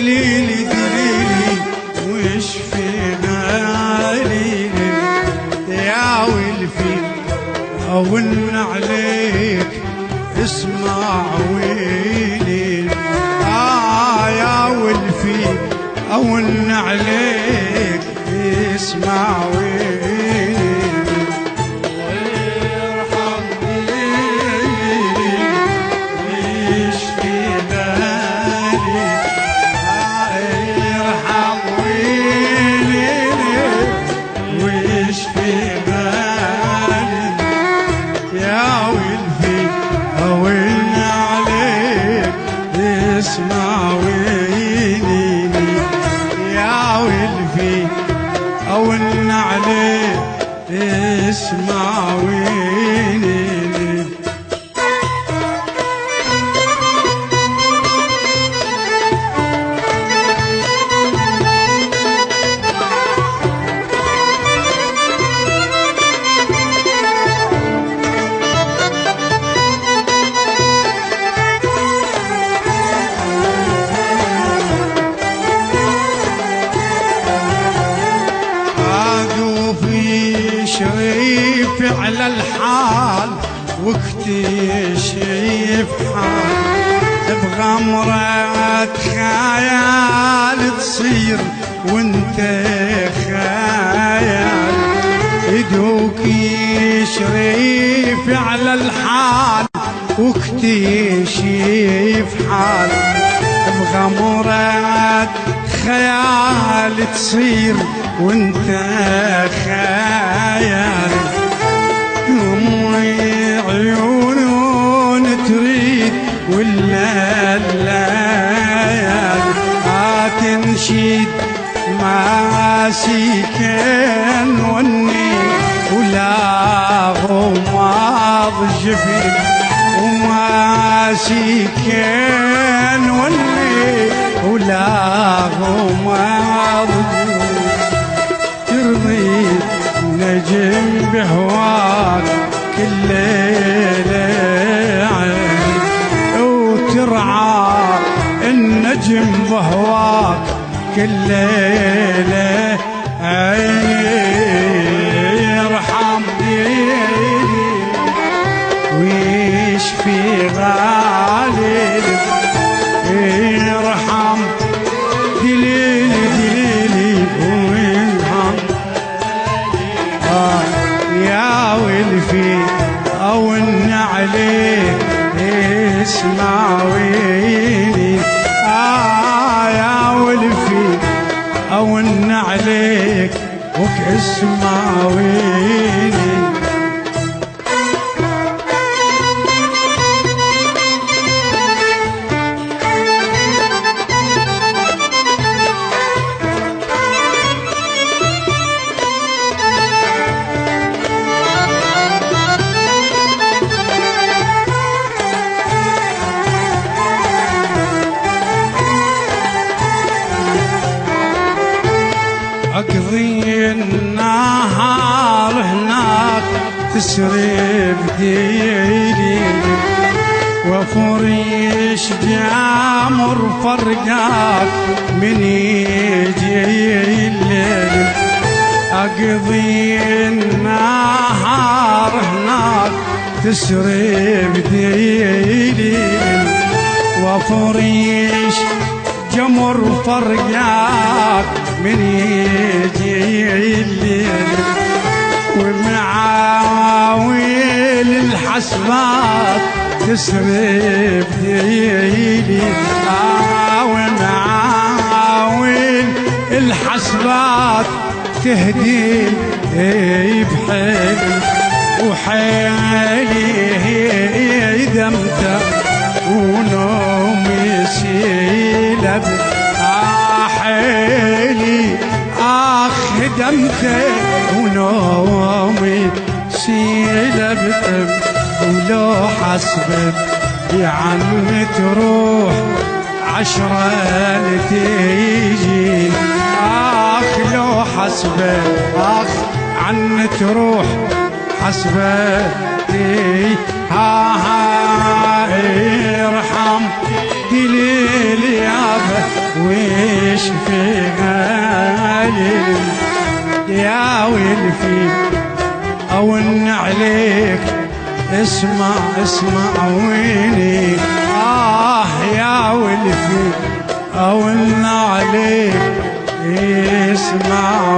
دليلي دليلي وش في بالي يا ولفي أون عليك اسمع ويلي يا ولفي أون عليك اسمع ويلي ويرحم ليلي ويشفي بالي يرحم ويلي ويشفي بالي يا ولفي أون عليك اسمع ويلي يا ولفي أون عليك اسمع ويلي شريف على الحال واكتشف حال بغمرة خيال تصير وانت خيال يدوك شريف على الحال واكتشف حال بغمرة خيال تصير وانت خيال عيون تريد ولا الليال تنشد ماسكين وني ولا غماض جفن وماسكين وني ولا غماض ترضي نجم بهواك كل ليلة عين وترعى النجم بهواك كل ليلة عيني يرحم ليلي ويشفي غالي يرحم دليلي دليلي ويرحم يا ولفي أون عليك اسمع ويلي يا ولفي أون عليك وك اسمع ويلي أقضي النهار هناك تسرب ديلي وفريش جامر فرقاك من يجي الليل أقضي النهار هناك تسرب ديلي وفريش جمر فرقاك من يجي الليل ومعاويل الحسبات تسرب ديلي ومعاويل الحسبات تهدي بحيلي وحيلي دمته ونومي سيلب حيلي دمته ونومي سيلب ولو حسبت يا عم تروح عشرة تيجي لو حسبت عن تروح حسبتي ها ارحم دليل يابا أون عليك اسمع ويني يا ولفي أون عليك اسمع